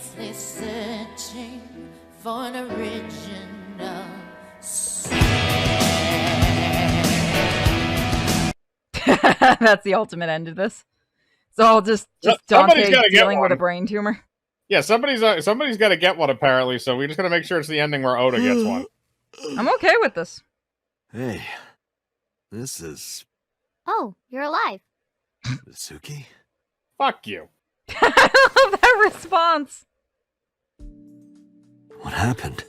endlessly searching for an original sin. That's the ultimate end of this. So I'll just Dante dealing with a brain tumor. Yeah, somebody's got to get one apparently. So we just got to make sure it's the ending where Oda gets one. I'm okay with this. Hey, this is... Oh, you're alive. Mizuki? Fuck you. I love that response. What happened?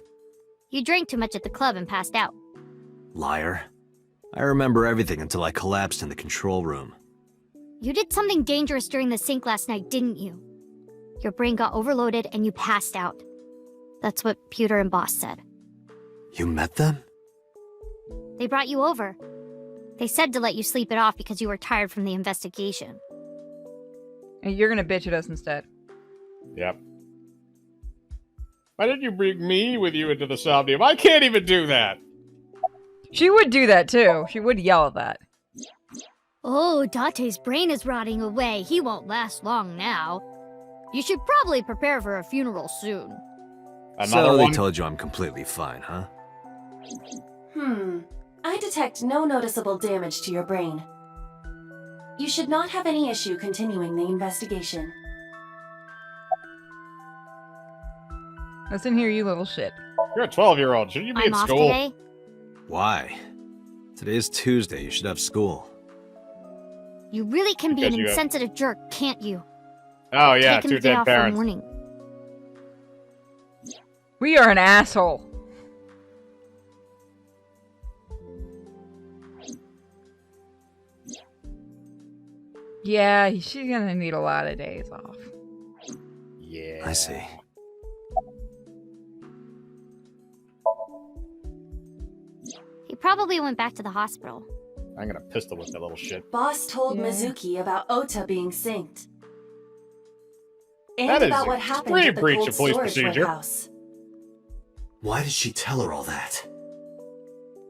You drank too much at the club and passed out. Liar. I remember everything until I collapsed in the control room. You did something dangerous during the sink last night, didn't you? Your brain got overloaded and you passed out. That's what Pewter and Boss said. You met them? They brought you over. They said to let you sleep it off because you were tired from the investigation. And you're gonna bitch at us instead. Yep. Why did you bring me with you into the Somnium? I can't even do that. She would do that too. She would yell at that. Oh, Date's brain is rotting away. He won't last long now. You should probably prepare for a funeral soon. So they told you I'm completely fine, huh? I detect no noticeable damage to your brain. You should not have any issue continuing the investigation. Listen here, you little shit. You're a 12-year-old. Shouldn't you be I'm at off school? today. Why? Today's Tuesday. You should have school. You really can be Because an you have- insensitive jerk, can't you? Oh yeah, Taking two the day dead off for parents. mourning. We are an asshole. Yeah, she's gonna need a lot of days off. Yeah. I see. He probably went back to the hospital. I'm gonna pistol whip that little shit. Boss told Yeah. Mizuki about Ota being synced. And That is about a what happened extreme at the breach cold of police storage procedure. warehouse. Why did she tell her all that?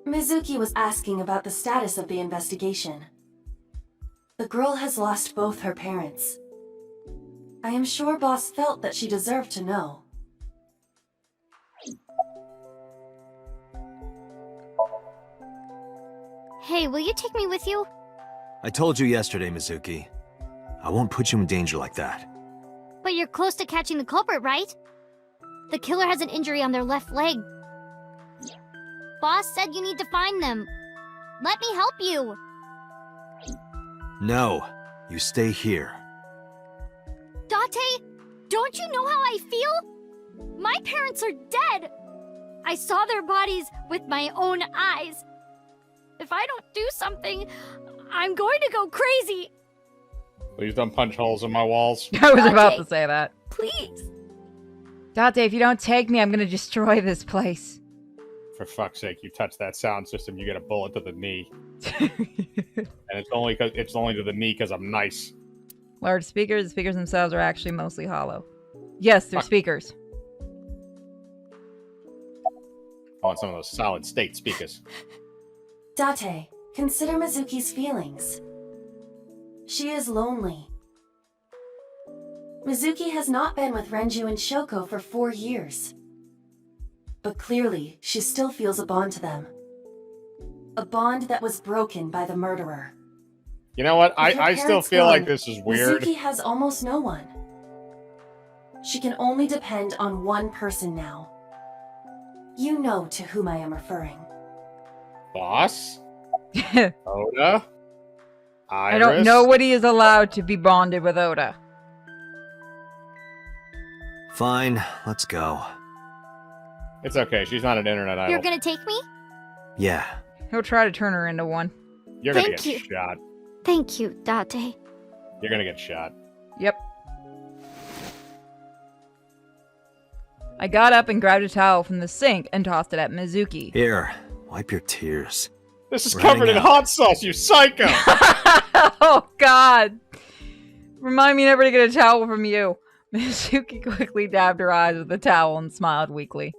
Mizuki was asking about the status of the investigation. The girl has lost both her parents. I am sure Boss felt that she deserved to know. Hey, will you take me with you? I told you yesterday, Mizuki. I won't put you in danger like that. But you're close to catching the culprit, right? The killer has an injury on their left leg. Boss said you need to find them. Let me help you. No, you stay here. Date, don't you know how I feel? My parents are dead. I saw their bodies with my own eyes. If I don't do something, I'm going to go crazy. Please don't punch holes in my walls. I was about Date, to say that. Please. Dante, if you don't take me, I'm gonna destroy this place. For fuck's sake, you touch that sound system, you get a bullet to the knee. And it's only to the knee because I'm nice. Large speakers. The speakers themselves are actually mostly hollow. Yes, they're Fuck. speakers. I want some of those solid state speakers. Date, consider Mizuki's feelings. She is lonely. Mizuki has not been with Renju and Shoko for 4 years. But clearly, she still feels a bond to them. A bond that was broken by the murderer. You know what? With her I still parents feel like gone, this is weird. Mizuki has almost no one. She can only depend on one person now. You know to whom I am referring. Boss? Oda? I don't know what he is allowed to be bonded with Oda. Fine, let's go. It's okay. She's not an internet idol. You're gonna take me? Yeah. He'll try to turn her into one. You're gonna Thank get you. shot. Thank you, Date. You're gonna get shot. Yep. I got up and grabbed a towel from the sink and tossed it at Mizuki. Here, wipe your tears. This is We're covered in heading out. hot sauce, you psycho! Oh, God. Remind me never to get a towel from you. Mizuki quickly dabbed her eyes with the towel and smiled weakly.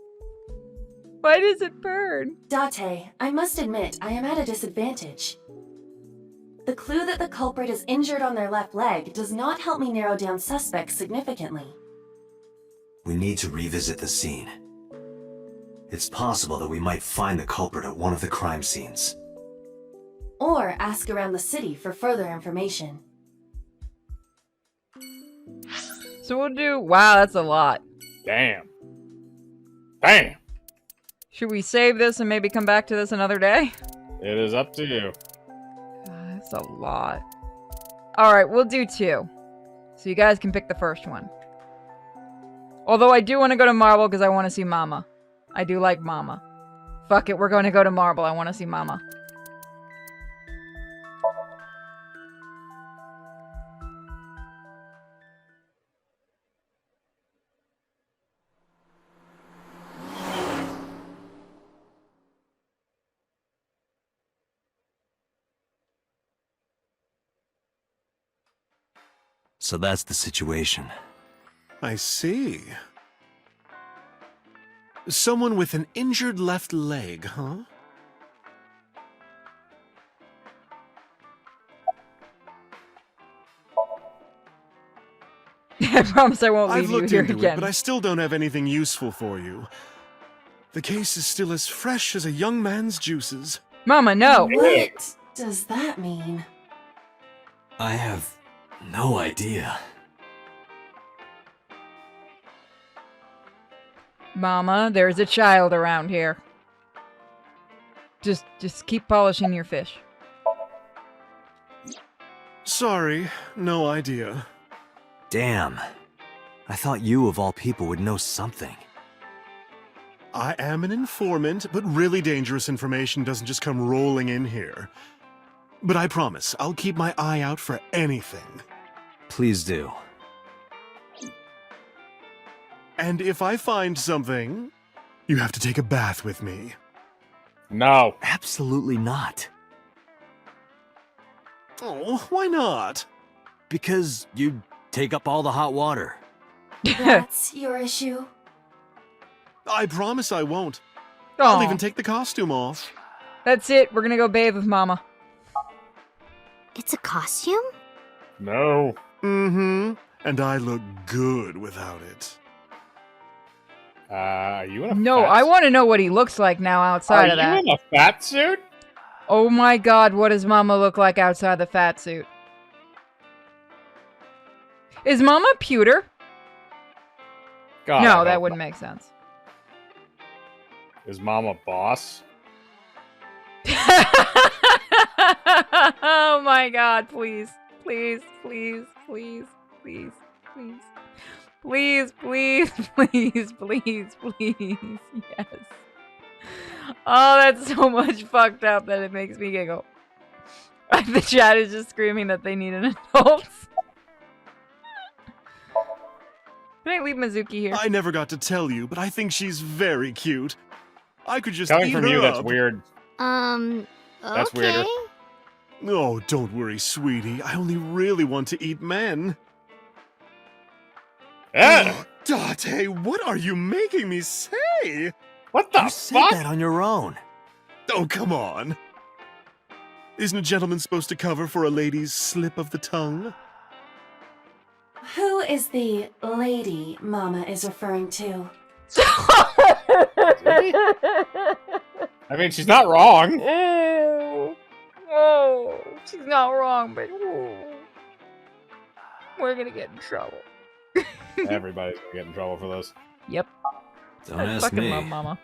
Why does it burn? Date, I must admit I am at a disadvantage. The clue that the culprit is injured on their left leg does not help me narrow down suspects significantly. We need to revisit the scene. It's possible that we might find the culprit at one of the crime scenes. Or ask around the city for further information. So we'll do... Wow, that's a lot. Damn. Damn. Should we save this and maybe come back to this another day? It is up to you. That's a lot. Alright, we'll do 2. So you guys can pick the first one. Although I do want to go to Marble because I want to see Mama. I do like Mama. Fuck it, we're going to go to Marble. I want to see Mama. So that's the situation. I see. Someone with an injured left leg, huh? I promise I won't leave I've you looked here into again. it, but I still don't have anything useful for you. The case is still as fresh as a young man's juices. Mama, no! What does that mean? I have no idea. Mama, there's a child around here. Just keep polishing your fish. Sorry, no idea. Damn. I thought you, of all people, would know something. I am an informant, but really dangerous information doesn't just come rolling in here. But I promise, I'll keep my eye out for anything. Please do. And if I find something, you have to take a bath with me. No. Absolutely not. Oh, why not? Because you'd take up all the hot water. That's your issue? I promise I won't. Aw, I'll even take the costume off. that's it. We're gonna go bathe with Mama. It's a costume? No. Mm-hmm. And I look good without it. Are you in a No, fat I suit? want to know what he looks like now outside of Are that. you in a fat suit? Oh my god, what does Mama look like outside the fat suit? Is Mama pewter? God, I No, hope that wouldn't make sense. not. Is Mom a boss? Oh my god, please. Please, please, please, please, please. Please, please, please, please, please. Yes. Oh, that's so much fucked up that it makes me giggle. The chat is just screaming that they need an adult. Can I leave Mizuki here? I never got to tell you, but I think she's very cute. I could just Coming eat from her you, that's up. weird. Okay. That's weirder. Oh, don't worry, sweetie. I only really want to eat men. Eh? Date, what are you making me say? What the You said fuck? that on your own. Oh, come on. Isn't a gentleman supposed to cover for a lady's slip of the tongue? Who is the lady Mama is referring to? I mean, she's not wrong. Oh, oh, she's not wrong, but oh, we're gonna get in trouble. Everybody's gonna get in trouble for this. Yep. Don't I ask fucking me. love Mama.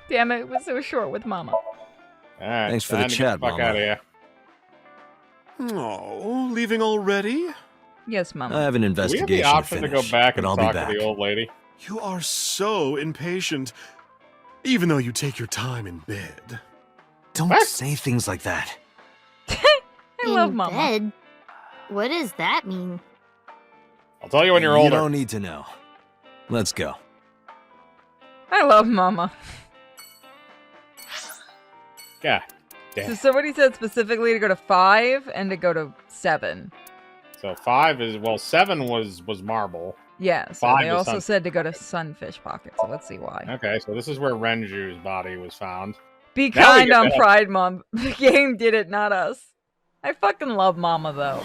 Damn it, it was so short with Mama. Alright, Thanks for the time to get chat, fuck Mama. out of here. Oh, leaving already? Yes, Mama. I have an Do we have investigation the option to finish, go back but and I'll talk be to back. the old lady? You are so impatient. Even though you take your time in bed. Don't What? say things like that. I love In Mama. bed? What does that mean? I'll tell you when you're You older. don't need to know. Let's go. I love Mama. God So damn. somebody said specifically to go to 5 and to go to 7. So 5 is, well, 7 was marble. Yeah, so 5 they is also sun- said to go to Sunfish Pocket, so let's see why. Okay, so this is where Renju's body was found. Be Now we kind get on to- Pride Month. The game did it, not us. I fucking love Mama, though.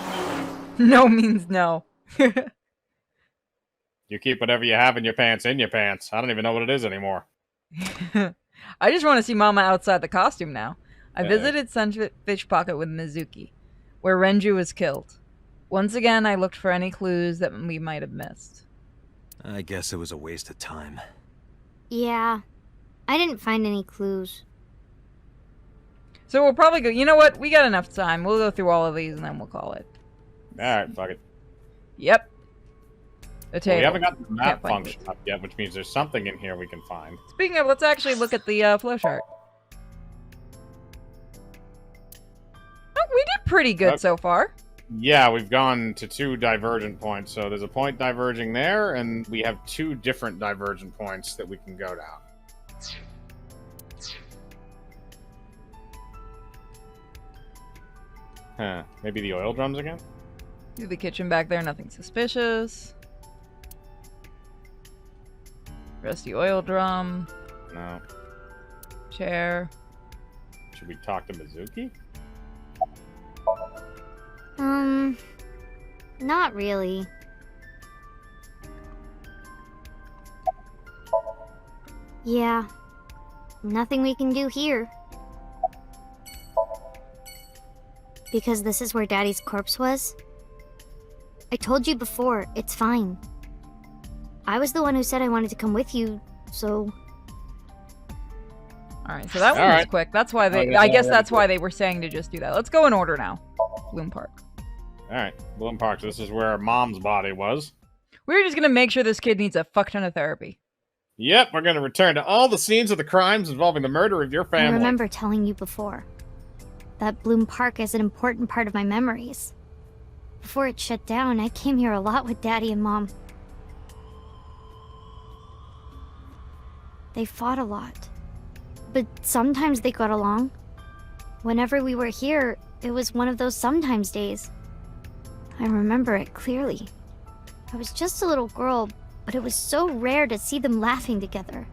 No means no. You keep whatever you have in your pants in your pants. I don't even know what it is anymore. I just want to see Mama outside the costume now. I Yeah. visited Sunfish Pocket with Mizuki, where Renju was killed. Once again, I looked for any clues that we might have missed. I guess it was a waste of time. Yeah, I didn't find any clues. So we'll probably go. You know what? We got enough time. We'll go through all of these and then we'll call it. Alright, fuck it. Yep. A Well, table. we haven't got the map Can't find function up yet, which means there's something in here we can find. Speaking of, let's actually look at the flowchart. Oh, we did pretty good Okay. so far. Yeah, we've gone to 2 divergent points. So there's a point diverging there, and we have 2 different divergent points that we can go down. Huh. Maybe the oil drums again? Through the kitchen back there, nothing suspicious. Rusty oil drum. No. Chair. Should we talk to Mizuki? Not really. Yeah, nothing we can do here. Because this is where Daddy's corpse was? I told you before, it's fine. I was the one who said I wanted to come with you, so... Alright, so that one was Alright. quick. That's why they... Okay, I guess yeah, that's yeah. why they were saying to just do that. Let's go in order now. Bloom Park. Alright, Bloom Park. This is where Mom's body was. We're just gonna make sure this kid needs a fuck ton of therapy. Yep, we're going to return to all the scenes of the crimes involving the murder of your I family. remember telling you before. That Bloom Park is an important part of my memories. Before it shut down, I came here a lot with Daddy and Mom. They fought a lot. But sometimes they got along. Whenever we were here, it was one of those sometimes days. I remember it clearly. I was just a little girl, but it was so rare to see them laughing together.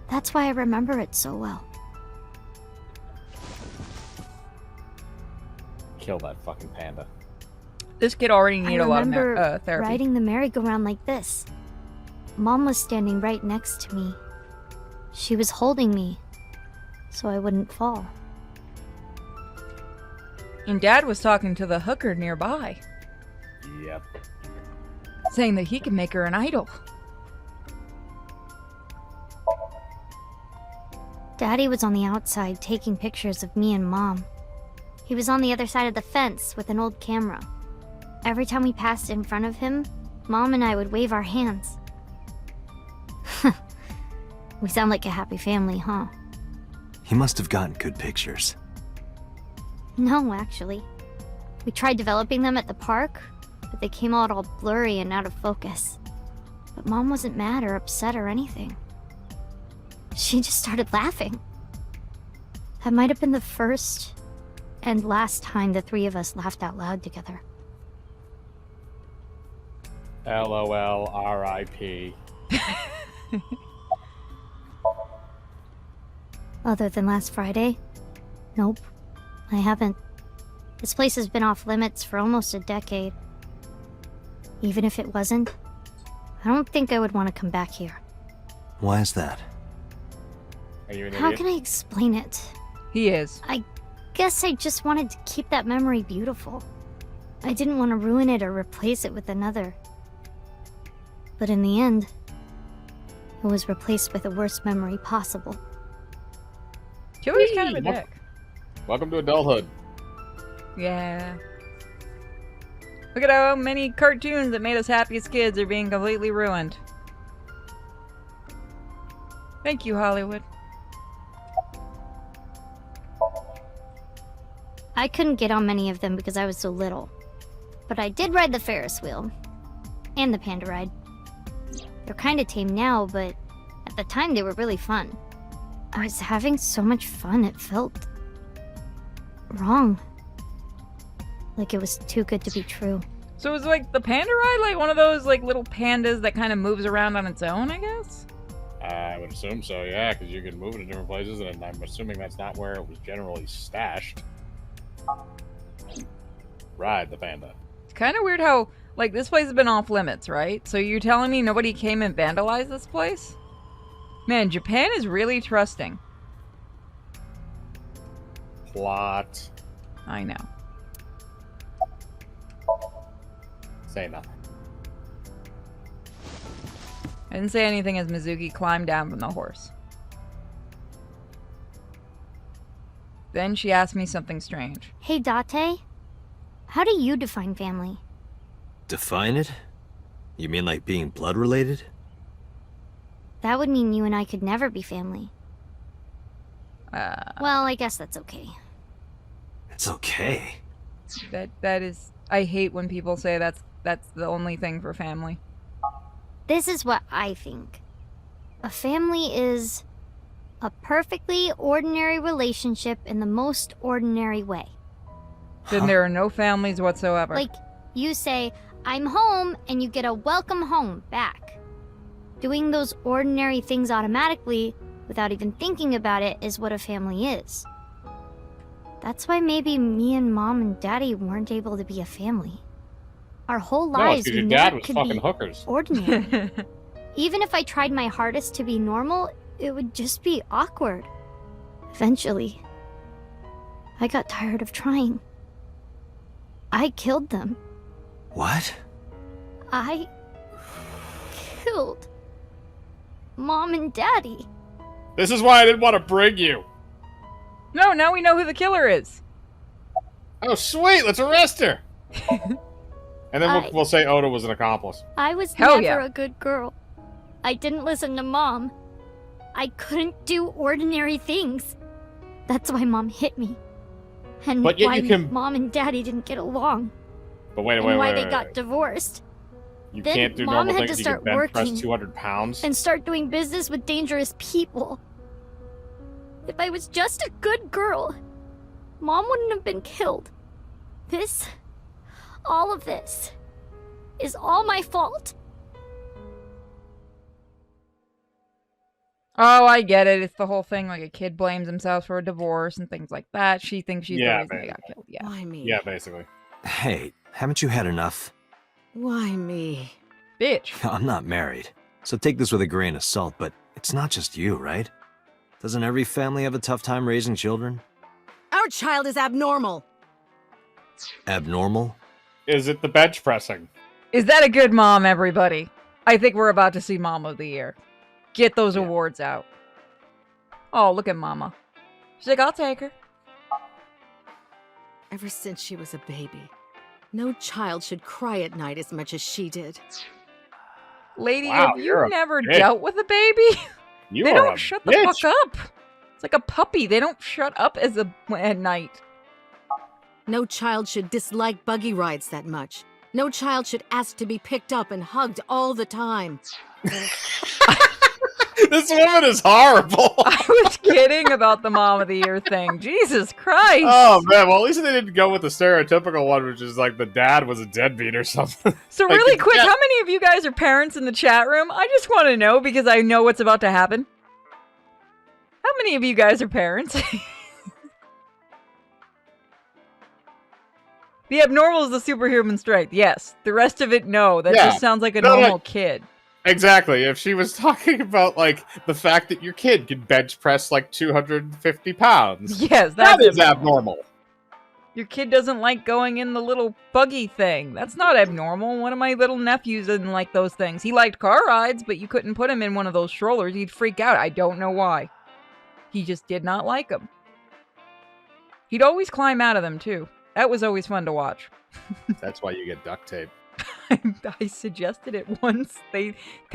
That's why I remember it so well. Kill that fucking panda. This kid already I needed a lot of remember therapy. riding the merry-go-round like this. Mom was standing right next to me. She was holding me, so I wouldn't fall. And Dad was talking to the hooker nearby, Yep. saying that he could make her an idol. Daddy was on the outside taking pictures of me and Mom. He was on the other side of the fence with an old camera. Every time we passed in front of him, Mom and I would wave our hands. We sound like a happy family, huh? He must have gotten good pictures. No, actually. We tried developing them at the park, but they came out all blurry and out of focus. But Mom wasn't mad or upset or anything. She just started laughing. That might have been the first and last time the 3 of us laughed out loud together. LOL, RIP. Other than last Friday? Nope, I haven't. This place has been off limits for almost a decade. Even if it wasn't, I don't think I would want to come back here. Why is that? Are you an How idiot? can I explain it? He is. I guess I just wanted to keep that memory beautiful. I didn't want to ruin it or replace it with another. But in the end, it was replaced with the worst memory possible. Joey's kind of a Whee! dick. Welcome to adulthood. Yeah. Look at how many cartoons that made us happy as kids are being completely ruined. Thank you, Hollywood. I couldn't get on many of them because I was so little. But I did ride the Ferris wheel. And the panda ride. They're kinda tame now, but at the time they were really fun. I was having so much fun, it felt wrong. Like it was too good to be true. So is like the panda ride like one of those like little pandas that kind of moves around on its own, I guess? I would assume so, yeah, because you can move it to different places, and I'm assuming that's not where it was generally stashed. Ride the panda. It's kind of weird how Like, this place has been off limits, right? So you're telling me nobody came and vandalized this place? Man, Japan is really trusting. Plot. I know. Say nothing. I didn't say anything as Mizuki climbed down from the horse. Then she asked me something strange. Hey, Date. How do you define family? Define it? You mean like being blood related? That would mean you and I could never be family. Well, I guess that's okay. It's okay. That is... I hate when people say that's the only thing for family. This is what I think. A family is a perfectly ordinary relationship in the most ordinary way. Then there are no families whatsoever. Like, you say, I'm home, and you get a welcome home back. Doing those ordinary things automatically, without even thinking about it, is what a family is. That's why maybe me and Mom and Daddy weren't able to be a family. Our whole No, lives because we your dad never was could fucking be hookers. ordinary. Even if I tried my hardest to be normal, it would just be awkward. Eventually, I got tired of trying. I killed them. What? I killed Mom and Daddy. This is why I didn't want to bring you. No, now we know who the killer is. Oh, sweet. Let's arrest her. And then I- we'll say Oda was an accomplice. I was Hell never yeah. a good girl. I didn't listen to Mom. I couldn't do ordinary things. That's why Mom hit me. And But yet why you can- Mom and Daddy didn't get along. But wait, And why they got divorced. You then can't do Mom normal had things. to You can start bench press working 200 pounds. And start doing business with dangerous people. If I was just a good girl, Mom wouldn't have been killed. All of this, is all my fault. Oh, I get it. It's the whole thing, like a kid blames himself for a divorce and things like that. She thinks she's Yeah, the reason they got killed. Yeah. Why me? Yeah, basically. Hey, haven't you had enough? Why me? Bitch. I'm not married, so take this with a grain of salt, but it's not just you, right? Doesn't every family have a tough time raising children? Our child is abnormal. Abnormal? Is it the bench pressing? Is that a good mom, everybody? I think we're about to see Mom of the Year. Get those Yeah. awards out. Oh, look at Mama. She's like, I'll take her. Ever since she was a baby, no child should cry at night as much as she did. Lady, Wow, have you're you a never bitch. dealt with a baby? You They are don't a shut the bitch. fuck up. It's like a puppy. They don't shut up at night. No child should dislike buggy rides that much. No child should ask to be picked up and hugged all the time. This woman is horrible. I was kidding about the Mom of the Year thing. Jesus Christ. Oh man, well at least they didn't go with the stereotypical one, which is like the dad was a deadbeat or something. So like really the quick, cat- how many of you guys are parents in the chat room? I just want to know because I know what's about to happen. How many of you guys are parents? The abnormal is the superhuman strength. Yes. The rest of it, no. That Yeah. just sounds like a No, normal kid. Exactly. If she was talking about like the fact that your kid can bench press like 250 pounds, Yes, that that's is abnormal. Your kid doesn't like going in the little buggy thing. That's not abnormal. One of my little nephews didn't like those things. He liked car rides, but you couldn't put him in one of those strollers. He'd freak out. I don't know why. He just did not like them. He'd always climb out of them, too. That was always fun to watch. That's why you get duct tape. I suggested it once. They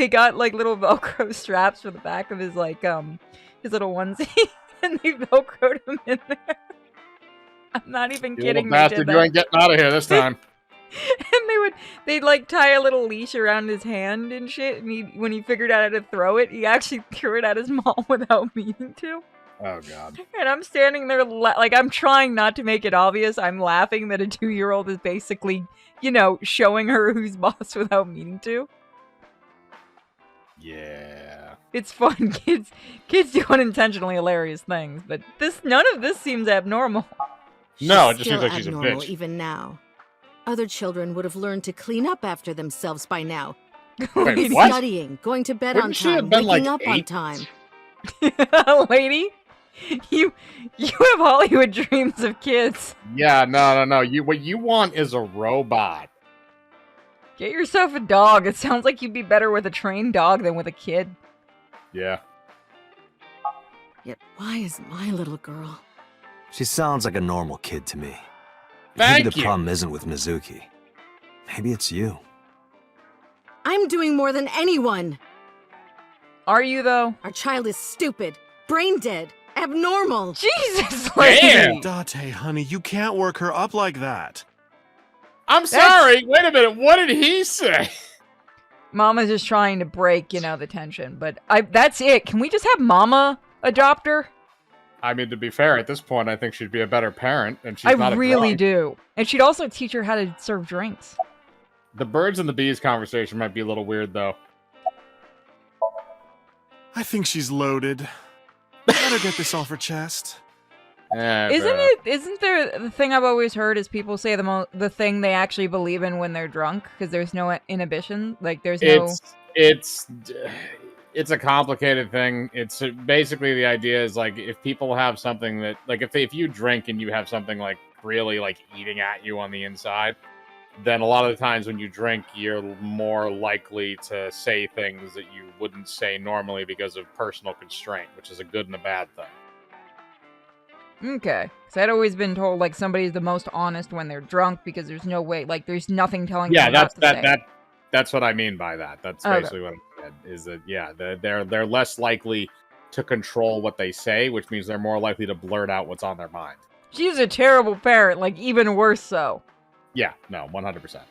got like little Velcro straps for the back of his like his little onesie, and they Velcroed him in there. I'm not even You kidding. little They bastard, did you that. ain't getting out of here this time. And they'd like tie a little leash around his hand and shit. And when he figured out how to throw it, he actually threw it at his mom without meaning to. Oh god. And I'm standing there like I'm trying not to make it obvious. I'm laughing that a 2-year-old is basically, showing her who's boss without meaning to. Yeah. It's fun. Kids do unintentionally hilarious things, but none of this seems abnormal. No, it She's just seems still like she's a abnormal bitch. even now. Other children would have learned to clean up after themselves by now. Wait, what? Studying, going to bed Wouldn't on she have time, been, waking like, up on 8? time. Lady, you have Hollywood dreams of kids. Yeah, no. What you want is a robot. Get yourself a dog. It sounds like you'd be better with a trained dog than with a kid. Yeah. Yet why is my little girl? She sounds like a normal kid to me. Thank Maybe the you. problem isn't with Mizuki. Maybe it's you. I'm doing more than anyone. Are you, though? Our child is stupid, brain dead, abnormal. Jesus, lady! Damn. Date, honey, you can't work her up like that. I'm sorry. Wait a minute. What did he say? Mama's just trying to break, the tension. But that's it. Can we just have Mama adopt her? I mean, to be fair, at this point, I think she'd be a better parent, and she's I not a really drunk. do. And she'd also teach her how to serve drinks. The birds and the bees conversation might be a little weird, though. I think she's loaded. Let her get this off her chest. Isn't there the thing I've always heard is people say the thing they actually believe in when they're drunk because there's no inhibition, like there's no. It's a complicated thing. It's basically the idea is like if people have something that like if you drink and you have something like really like eating at you on the inside, then a lot of the times when you drink, you're more likely to say things that you wouldn't say normally because of personal constraint, which is a good and a bad thing. Okay, because I'd always been told like somebody's the most honest when they're drunk because there's no way, like there's nothing telling them not to say. That's what I mean by that. That's basically what I said. Is that they're less likely to control what they say, which means they're more likely to blurt out what's on their mind. She's a terrible parent, like even worse so. Yeah, no, 100%.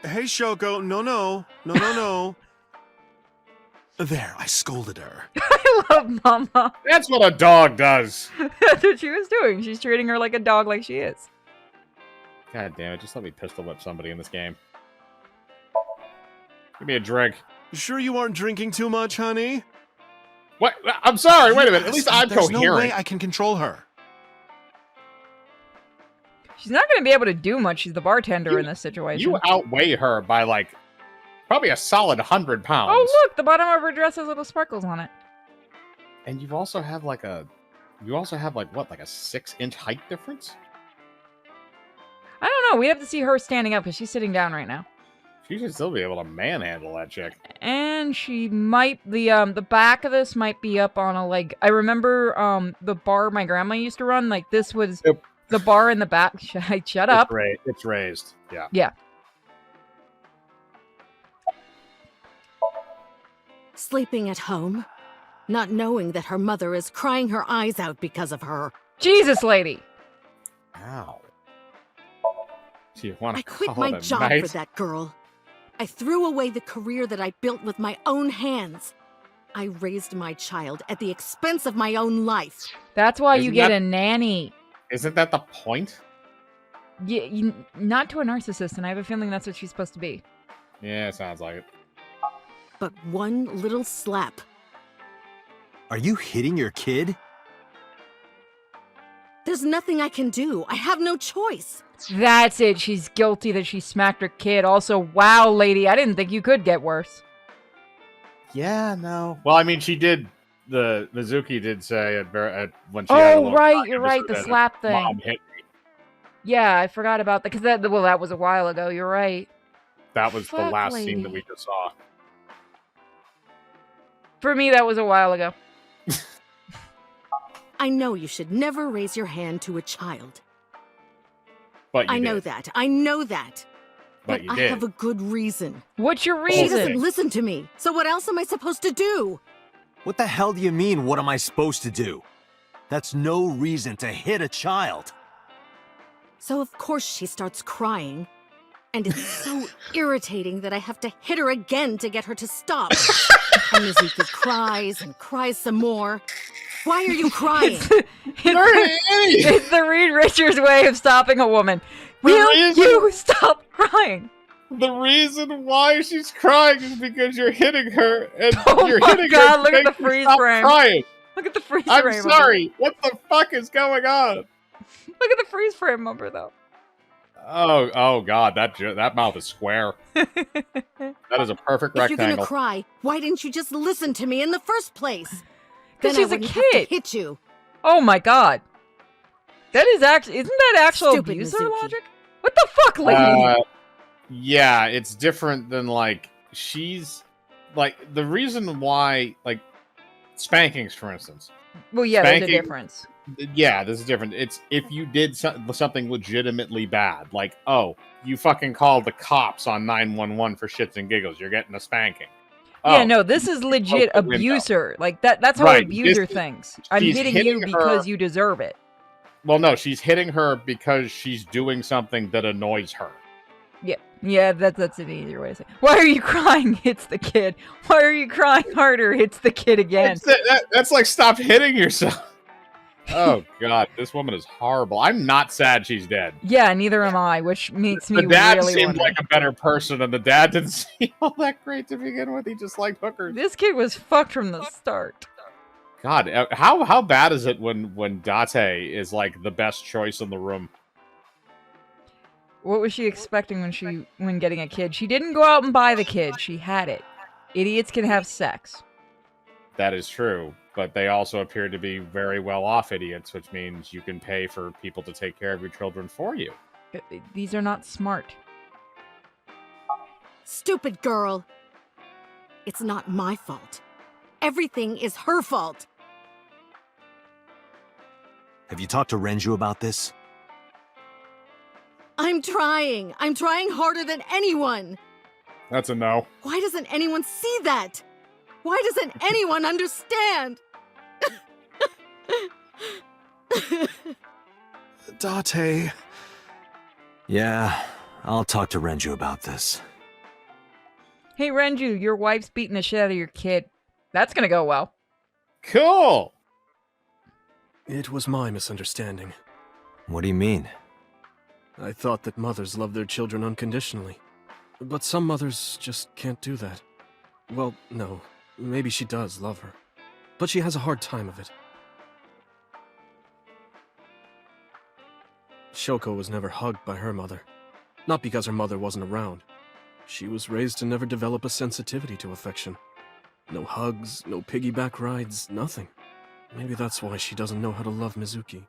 Hey, Shoko, no. There, I scolded her. I love Mama. That's what a dog does. That's what she was doing. She's treating her like a dog, like she is. God damn it! Just let me pistol whip somebody in this game. Give me a drink. You sure you aren't drinking too much, honey? What? I'm sorry. Wait a minute. At least I'm There's coherent. no way I can control her. She's not going to be able to do much. She's the bartender in this situation. You outweigh her by like probably a solid 100 pounds. Oh, look, the bottom of her dress has little sparkles on it. And you also have like what, like a 6-inch height difference? I don't know. We have to see her standing up because she's sitting down right now. She should still be able to manhandle that chick. And she might the back of this might be up on a like I remember the bar my grandma used to run. Like this was the bar in the back. Shut up. It's raised. Yeah. Yeah. Sleeping at home, not knowing that her mother is crying her eyes out because of her. Jesus, lady. Ow. Do you want I to quit call my it a job night? for that girl. I threw away the career that I built with my own hands. I raised my child at the expense of my own life. That's why you Isn't get that- a nanny. Isn't that the point? Yeah, not to a narcissist, and I have a feeling that's what she's supposed to be. Yeah, sounds like it. But one little slap. Are you hitting your kid? There's nothing I can do. I have no choice. That's it. She's guilty that she smacked her kid. Also, wow, lady, I didn't think you could get worse. Yeah, no. Well, I mean, she did. The Mizuki did say at when she had a Oh, little right, crack you're episode right, the that slap Mom thing. hit me. Yeah, I forgot about that because that was a while ago. You're right. That was the Fuck, last lady. scene that we just saw. For me, that was a while ago. I know you should never raise your hand to a child. But you I know did. that. I know that. But you I did. have a good reason. What's your She reason? doesn't listen to me. So what else am I supposed to do? What the hell do you mean, what am I supposed to do? That's no reason to hit a child. So of course she starts crying. And it's so irritating that I have to hit her again to get her to stop. And Mizuki cries and cries some more. Why are you crying? It's the Reed Richards way of stopping a woman. Will you stop crying? The reason why she's crying is because you're hitting her, and Oh you're my hitting God, her. look to at the make her freeze stop frame. Crying. Look at the freeze I'm frame. sorry. What the fuck is going on? Look at the freeze frame number, though. Oh God, that mouth is square. That is a perfect If you're gonna rectangle. cry, why didn't you just listen to me in the first place? 'Cause Then she's I a wouldn't have to kid. hit you. Oh my god. That is actually, isn't that actual Stupid abuser Mizuki. logic? What the fuck, lady? Yeah, it's different than like she's like the reason why like spankings, for instance. Well, yeah, there's a spanking- difference. Yeah, this is different. It's if you did something legitimately bad, like you fucking called the cops on 911 for shits and giggles, you're getting a spanking. Yeah, Oh, no, this is legit broke the window. abuser. Like that's how Right, an abuser this is- thinks. I'm she's hitting hitting you because her- you deserve it. Well, no, she's hitting her because she's doing something that annoys her. Yeah, that's an easier way to say. Why are you crying? It's the kid. Why are you crying harder? It's the kid again. That's like stop hitting yourself. Oh God, this woman is horrible. I'm not sad she's dead. Yeah, neither am I, which makes me The dad really seemed wonder. like a better person, and the dad didn't seem all that great to begin with. He just liked hookers. This kid was fucked from the start. God, how bad is it when Date is like the best choice in the room? What was she expecting when getting a kid? She didn't go out and buy the kid. She had it. Idiots can have sex. That is true, but they also appear to be very well off idiots, which means you can pay for people to take care of your children for you. These are not smart. Stupid girl. It's not my fault. Everything is her fault. Have you talked to Renju about this? I'm trying. I'm trying harder than anyone. That's a no. Why doesn't anyone see that? Why doesn't anyone understand? Date. Yeah, I'll talk to Renju about this. Hey, Renju, your wife's beating the shit out of your kid. That's gonna go well. Cool. It was my misunderstanding. What do you mean? I thought that mothers love their children unconditionally. But some mothers just can't do that. Well, no. Maybe she does love her. But she has a hard time of it. Shoko was never hugged by her mother. Not because her mother wasn't around. She was raised to never develop a sensitivity to affection. No hugs, no piggyback rides, nothing. Maybe that's why she doesn't know how to love Mizuki.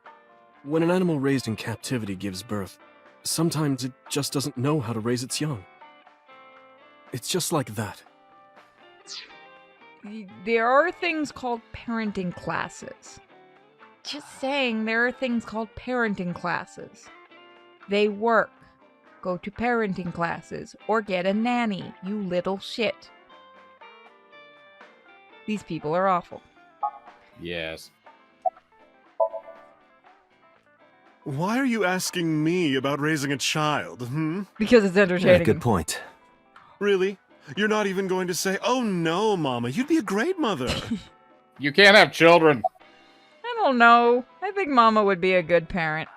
When an animal raised in captivity gives birth, sometimes it just doesn't know how to raise its young. It's just like that. There are things called parenting classes. Just saying, there are things called parenting classes. They work. Go to parenting classes or get a nanny, you little shit. These people are awful. Yes. Why are you asking me about raising a child, Because it's Yeah, entertaining. good point. Really? You're not even going to say, oh no, Mama, you'd be a great mother. You can't have children. I don't know. I think Mama would be a good parent.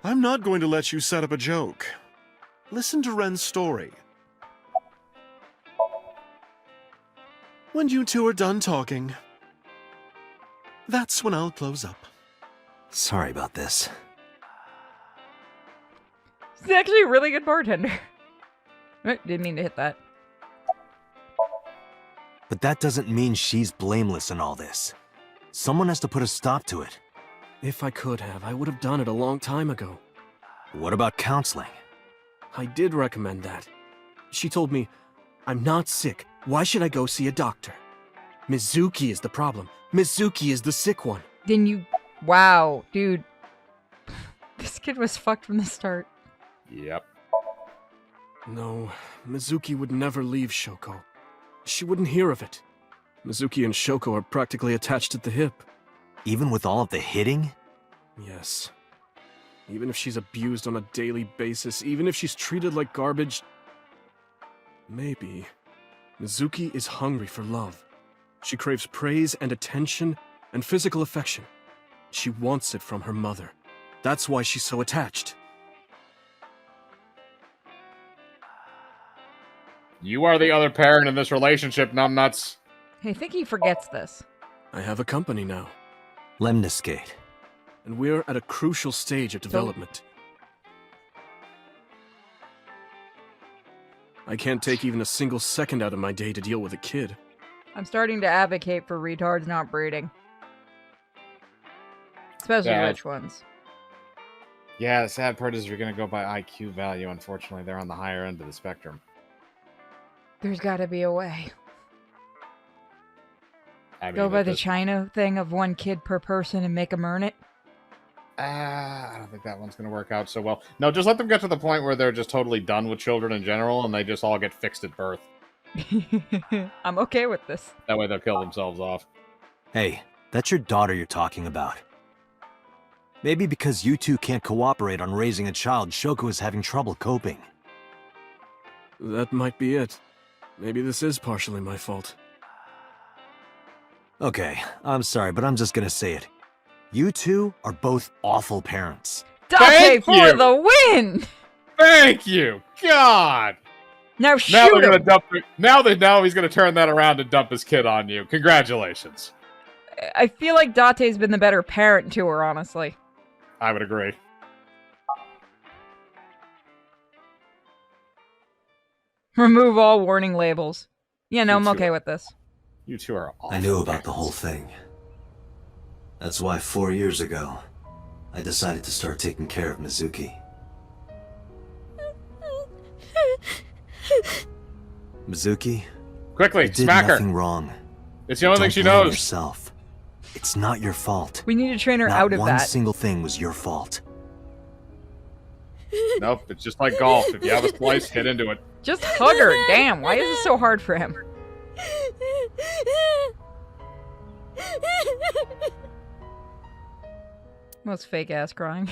I'm not going to let you set up a joke. Listen to Ren's story. When you two are done talking, that's when I'll close up. Sorry about this. He's actually a really good bartender. Didn't mean to hit that. But that doesn't mean she's blameless in all this. Someone has to put a stop to it. If I could have, I would have done it a long time ago. What about counseling? I did recommend that. She told me, I'm not sick. Why should I go see a doctor? Mizuki is the problem. Mizuki is the sick one. Then you... Wow, dude. This kid was fucked from the start. Yep. No, Mizuki would never leave Shoko. She wouldn't hear of it. Mizuki and Shoko are practically attached at the hip. Even with all of the hitting? Yes. Even if she's abused on a daily basis, even if she's treated like garbage... Maybe. Mizuki is hungry for love. She craves praise and attention and physical affection. She wants it from her mother. That's why she's so attached. You are the other parent in this relationship, numbnuts. I think he forgets this. I have a company now, Lemniscate. and we're at a crucial stage of development. I can't take even a single second out of my day to deal with a kid. I'm starting to advocate for retards not breeding. Especially Yeah. rich ones. Yeah, the sad part is you're going to go by IQ value. Unfortunately, they're on the higher end of the spectrum. There's gotta be a way. I mean, Go by at the this- China thing of 1 kid per person and make them earn it. I don't think that one's going to work out so well. No, just let them get to the point where they're just totally done with children in general, and they just all get fixed at birth. I'm okay with this. That way they'll kill themselves off. Hey, that's your daughter you're talking about. Maybe because you two can't cooperate on raising a child, Shoko is having trouble coping. That might be it. Maybe this is partially my fault. Okay, I'm sorry, but I'm just gonna say it. You two are both awful parents. Date Thank for you. the win! Thank you! God! Now Now shoot they're gonna him! dump. Now he's gonna turn that around and dump his kid on you. Congratulations. I feel like Date's been the better parent to her, honestly. I would agree. Remove all warning labels. Yeah, no, I'm You two okay are- with this. You two are awful. I knew about the whole parents. thing. That's why 4 years ago, I decided to start taking care of Mizuki. Mizuki, Quickly, you did smack her. nothing wrong. It's the only thing Don't she blame knows. yourself. It's not your fault. We need to train her Not out of one that. single thing was your fault. Nope, it's just like golf. If you have a slice, hit into it. Just hug her. Damn, why is it so hard for him? Most fake ass crying.